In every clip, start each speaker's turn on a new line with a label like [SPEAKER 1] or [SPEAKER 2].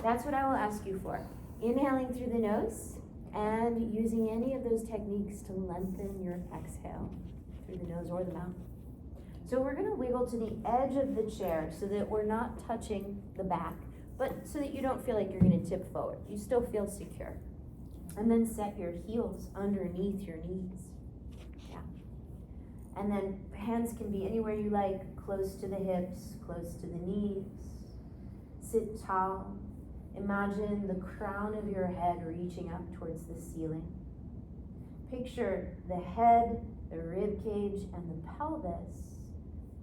[SPEAKER 1] that's what I will ask you for. Inhaling through the nose and using any of those techniques to lengthen your exhale through the nose or the mouth. So we're gonna wiggle to the edge of the chair so that we're not touching the back, but so that you don't feel like you're gonna tip forward. You still feel secure. And then set your heels underneath your knees. Yeah. And then hands can be anywhere you like, close to the hips, close to the knees. Sit tall. Imagine the crown of your head reaching up towards the ceiling. Picture the head, the rib cage, and the pelvis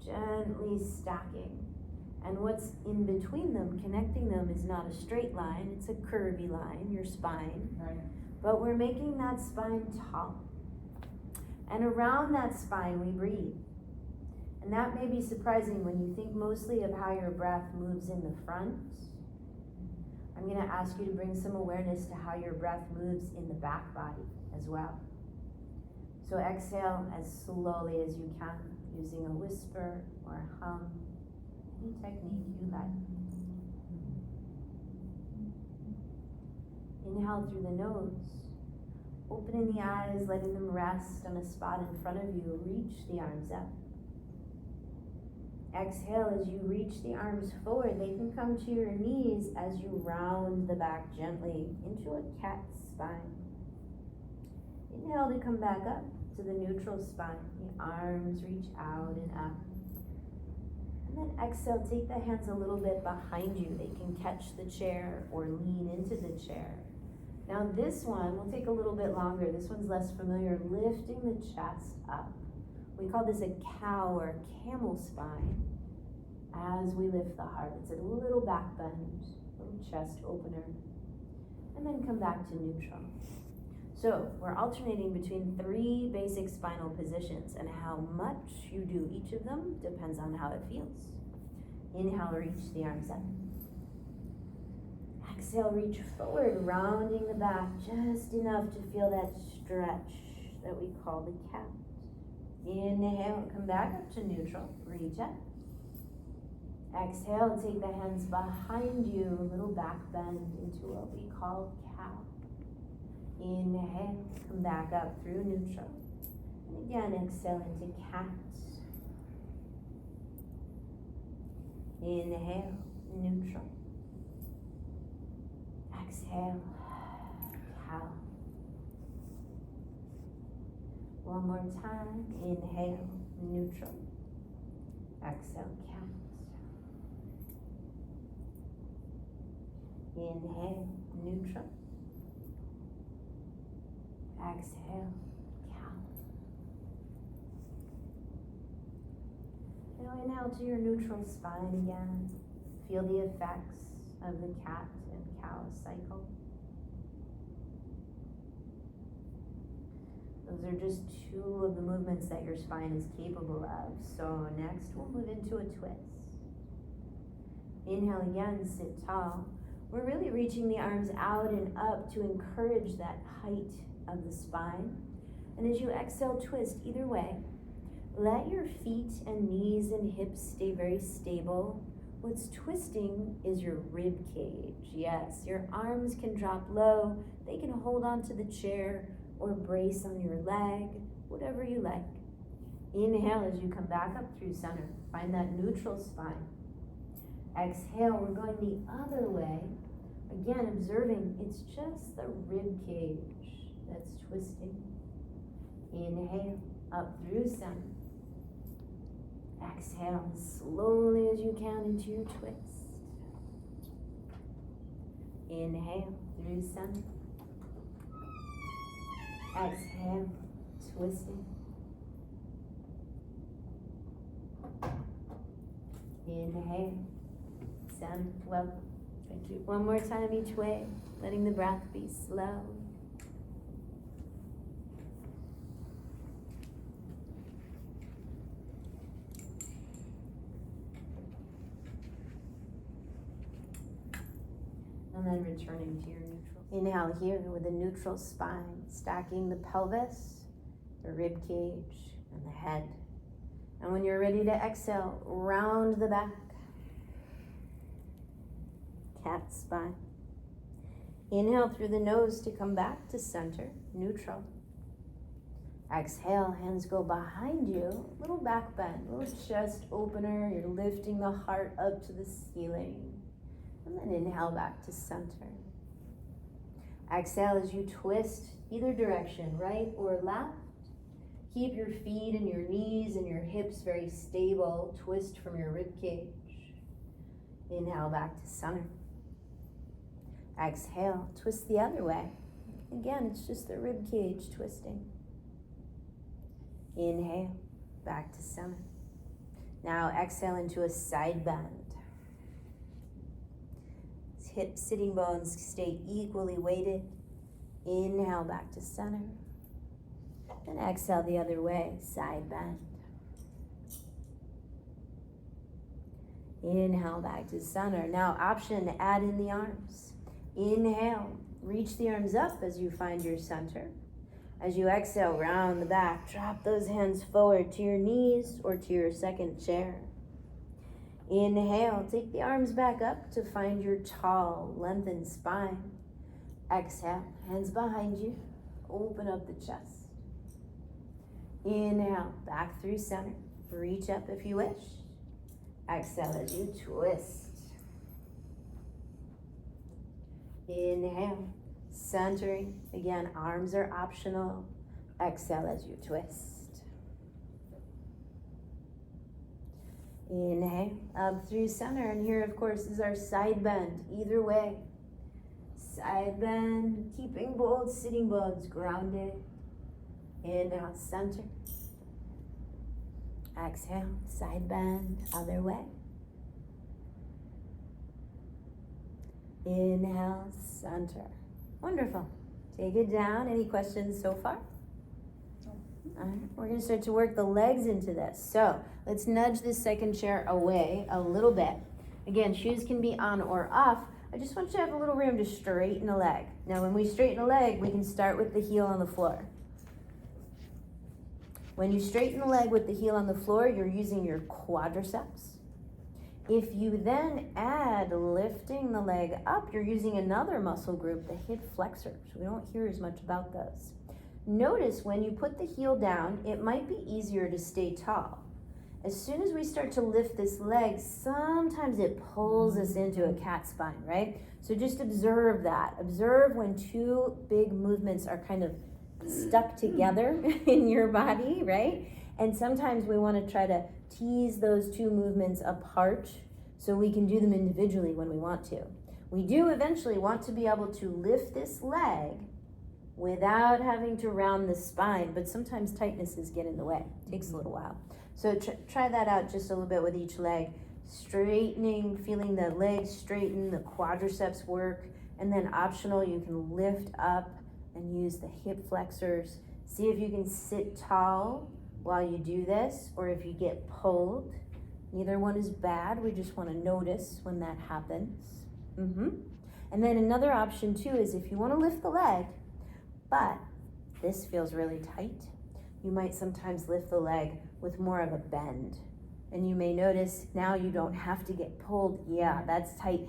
[SPEAKER 1] gently stacking. And what's in between them, connecting them, is not a straight line, it's a curvy line, your spine.
[SPEAKER 2] Right.
[SPEAKER 1] But we're making that spine tall. And around that spine we breathe. And that may be surprising when you think mostly of how your breath moves in the front. I'm gonna ask you to bring some awareness to how your breath moves in the back body as well. So exhale as slowly as you can, using a whisper or a hum, any technique you like. Inhale through the nose, opening the eyes, letting them rest on a spot in front of you. Reach the arms up. Exhale as you reach the arms forward. They can come to your knees as you round the back gently into a cat spine. Inhale to come back up to the neutral spine. The arms reach out and up. And then exhale, take the hands a little bit behind you. They can catch the chair or lean into the chair. Now this one will take a little bit longer. This one's less familiar. Lifting the chest up. We call this a cow or camel spine as we lift the heart. It's a little back bend, little chest opener. And then come back to neutral. So we're alternating between 3 basic spinal positions, and how much you do each of them depends on how it feels. Inhale, reach the arms up. Exhale, reach forward, rounding the back just enough to feel that stretch that we call the cat. Inhale, come back up to neutral, reach up. Exhale, take the hands behind you, a little back bend into what we call cow. Inhale, come back up through neutral. And again, exhale into cat. Inhale, neutral. Exhale, cow. One more time. Inhale, neutral. Exhale, cat. Inhale, neutral. Exhale, cow. Now inhale to your neutral spine again. Feel the effects of the cat and cow cycle. Those are just 2 of the movements that your spine is capable of. So next we'll move into a twist. Inhale again, sit tall. We're really reaching the arms out and up to encourage that height of the spine. And as you exhale, twist either way. Let your feet and knees and hips stay very stable. What's twisting is your rib cage. Yes, your arms can drop low. They can hold onto the chair or brace on your leg, whatever you like. Inhale as you come back up through center. Find that neutral spine. Exhale, we're going the other way. Again, observing it's just the rib cage that's twisting. Inhale, up through center. Exhale as slowly as you can into your twist. Inhale through center. Exhale, twisting. Inhale, center. Well, thank you. One more time each way, letting the breath be slow. And then returning to your neutral. Inhale here with a neutral spine, stacking the pelvis, the rib cage, and the head. And when you're ready to exhale, round the back. Cat spine. Inhale through the nose to come back to center, neutral. Exhale, hands go behind you, little back bend, little chest opener. You're lifting the heart up to the ceiling. And then inhale back to center. Exhale as you twist either direction, right or left. Keep your feet and your knees and your hips very stable. Twist from your rib cage. Inhale back to center. Exhale, twist the other way. Again, it's just the rib cage twisting. Inhale, back to center. Now exhale into a side bend. Hip sitting bones stay equally weighted. Inhale back to center. And exhale the other way, side bend. Inhale back to center. Now option to add in the arms. Inhale, reach the arms up as you find your center. As you exhale, round the back, drop those hands forward to your knees or to your second chair. Inhale, take the arms back up to find your tall, lengthened spine. Exhale, hands behind you, open up the chest. Inhale, back through center, reach up if you wish. Exhale as you twist. Inhale, centering. Again, arms are optional. Exhale as you twist. Inhale, up through center. And here, of course, is our side bend. Either way. Side bend, keeping both sitting bones grounded. Inhale, center. Exhale, side bend, other way. Inhale, center. Wonderful. Take it down. Any questions so far? All right, we're going to start to work the legs into this. So let's nudge this second chair away a little bit. Again, shoes can be on or off. I just want you to have a little room to straighten a leg. Now, when we straighten a leg, we can start with the heel on the floor. When you straighten the leg with the heel on the floor, you're using your quadriceps. If you then add lifting the leg up, you're using another muscle group, the hip flexors. We don't hear as much about those. Notice when you put the heel down, it might be easier to stay tall. As soon as we start to lift this leg, sometimes it pulls us into a cat spine, right? So just observe that. Observe when two big movements are kind of stuck together in your body, right? And sometimes we want to try to tease those two movements apart so we can do them individually when we want to. We do eventually want to be able to lift this leg without having to round the spine, but sometimes tightnesses get in the way. It takes a little while. So try that out just a little bit with each leg. Straightening, feeling the legs straighten, the quadriceps work, and then optional, you can lift up and use the hip flexors. See if you can sit tall while you do this, or if you get pulled. Neither one is bad. We just want to notice when that happens. And then another option too is if you want to lift the leg, but this feels really tight, you might sometimes lift the leg with more of a bend. And you may notice now you don't have to get pulled. Yeah, that's tight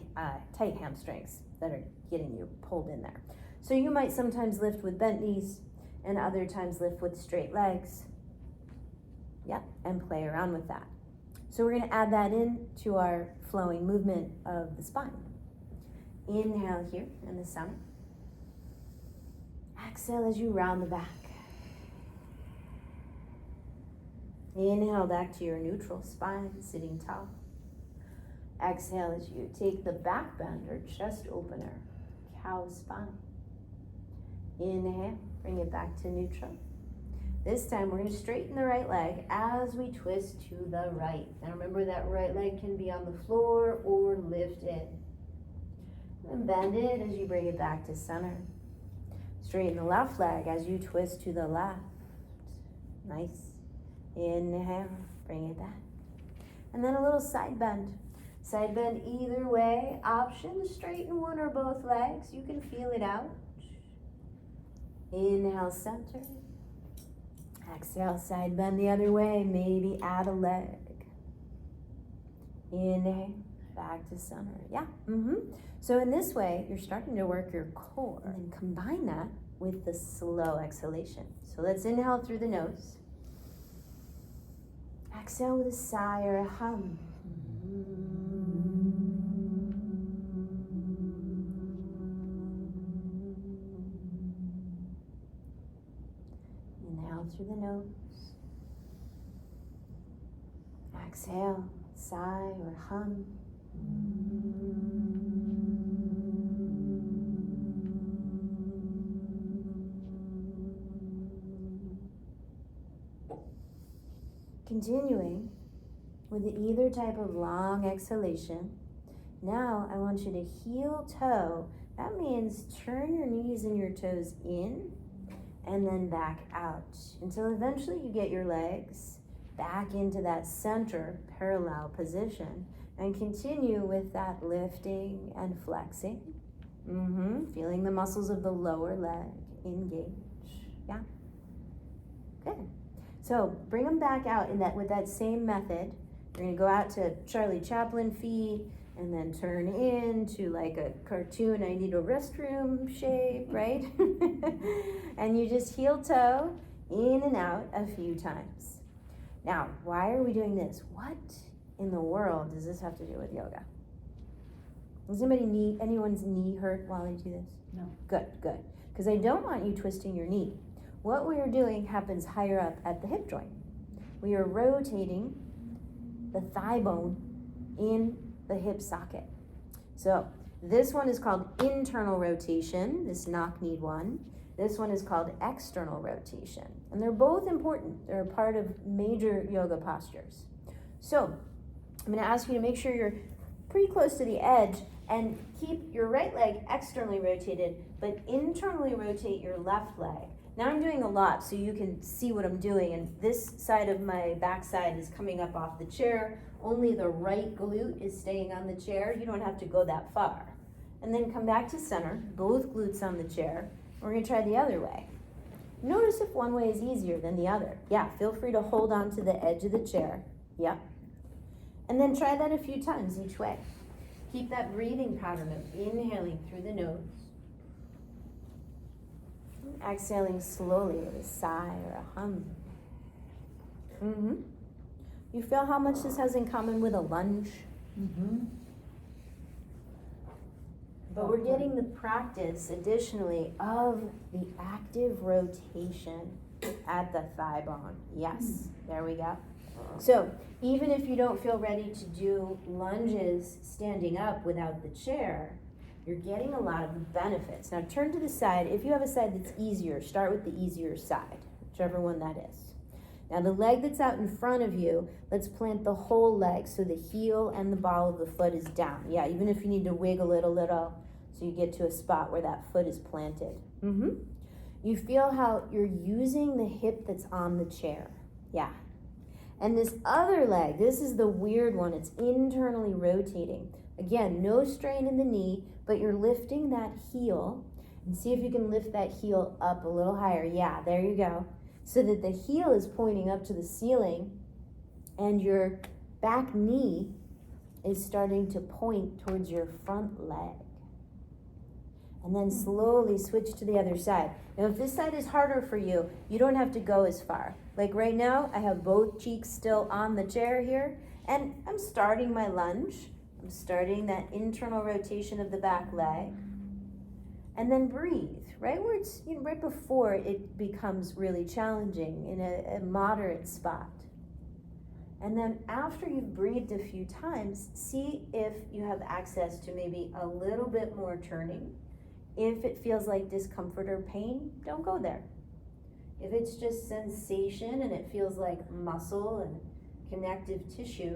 [SPEAKER 1] hamstrings that are getting you pulled in there. So you might sometimes lift with bent knees and other times lift with straight legs. Yep, and play around with that. So we're going to add that in to our flowing movement of the spine. Inhale here in the center. Exhale as you round the back. Inhale back to your neutral spine, sitting tall. Exhale as you take the back bend or chest opener, cow spine. Inhale, bring it back to neutral. This time we're going to straighten the right leg as we twist to the right. Now remember that right leg can be on the floor or lifted. And bend it as you bring it back to center. Straighten the left leg as you twist to the left. Nice. Inhale, bring it back. And then a little side bend. Side bend either way. Option to straighten one or both legs. You can feel it out. Inhale, center. Exhale, side bend the other way. Maybe add a leg. Inhale, back to center. Yeah. So in this way, you're starting to work your core, and then combine that with the slow exhalation. So let's inhale through the nose. Exhale with a sigh or a hum. Inhale through the nose. Exhale, sigh or hum. Continuing with either type of long exhalation. Now I want you to heel toe. That means turn your knees and your toes in and then back out until eventually you get your legs back into that center parallel position, and continue with that lifting and flexing. Feeling the muscles of the lower leg engage. Yeah. Good. So bring them back out in that with that same method. You're gonna go out to Charlie Chaplin feet and then turn into like a cartoon I need a restroom shape, right? And you just heel toe in and out a few times. Now, why are we doing this? What in the world does this have to do with yoga? Does anyone's knee hurt while I do this?
[SPEAKER 2] No.
[SPEAKER 1] Good. Because I don't want you twisting your knee. What we are doing happens higher up at the hip joint. We are rotating the thigh bone in the hip socket. So this one is called internal rotation, this knock-kneed one. This one is called external rotation. And they're both important. They're a part of major yoga postures. So I'm gonna ask you to make sure you're pretty close to the edge and keep your right leg externally rotated, but internally rotate your left leg. Now I'm doing a lot so you can see what I'm doing, and this side of my backside is coming up off the chair. Only the right glute is staying on the chair. You don't have to go that far. And then come back to center, both glutes on the chair. We're gonna try the other way. Notice if one way is easier than the other. Yeah, feel free to hold on to the edge of the chair. Yep. And then try that a few times each way. Keep that breathing pattern of inhaling through the nose. Exhaling slowly with a sigh or a hum. You feel how much this has in common with a lunge? But we're getting the practice, additionally, of the active rotation at the thigh bone. Yes, there we go. So even if you don't feel ready to do lunges standing up without the chair, you're getting a lot of benefits. Now turn to the side. If you have a side that's easier, start with the easier side, whichever one that is. Now the leg that's out in front of you, let's plant the whole leg so the heel and the ball of the foot is down. Yeah, even if you need to wiggle it a little so you get to a spot where that foot is planted. You feel how you're using the hip that's on the chair. Yeah. And this other leg, this is the weird one. It's internally rotating. Again, no strain in the knee, but you're lifting that heel. And see if you can lift that heel up a little higher. Yeah, there you go. So that the heel is pointing up to the ceiling and your back knee is starting to point towards your front leg. And then slowly switch to the other side. Now, if this side is harder for you, you don't have to go as far. Like right now, I have both cheeks still on the chair here, and I'm starting my lunge. I'm starting that internal rotation of the back leg. And then breathe, right where it's, right before it becomes really challenging in a moderate spot. And then after you've breathed a few times, see if you have access to maybe a little bit more turning. If it feels like discomfort or pain, don't go there. If it's just sensation and it feels like muscle and connective tissue,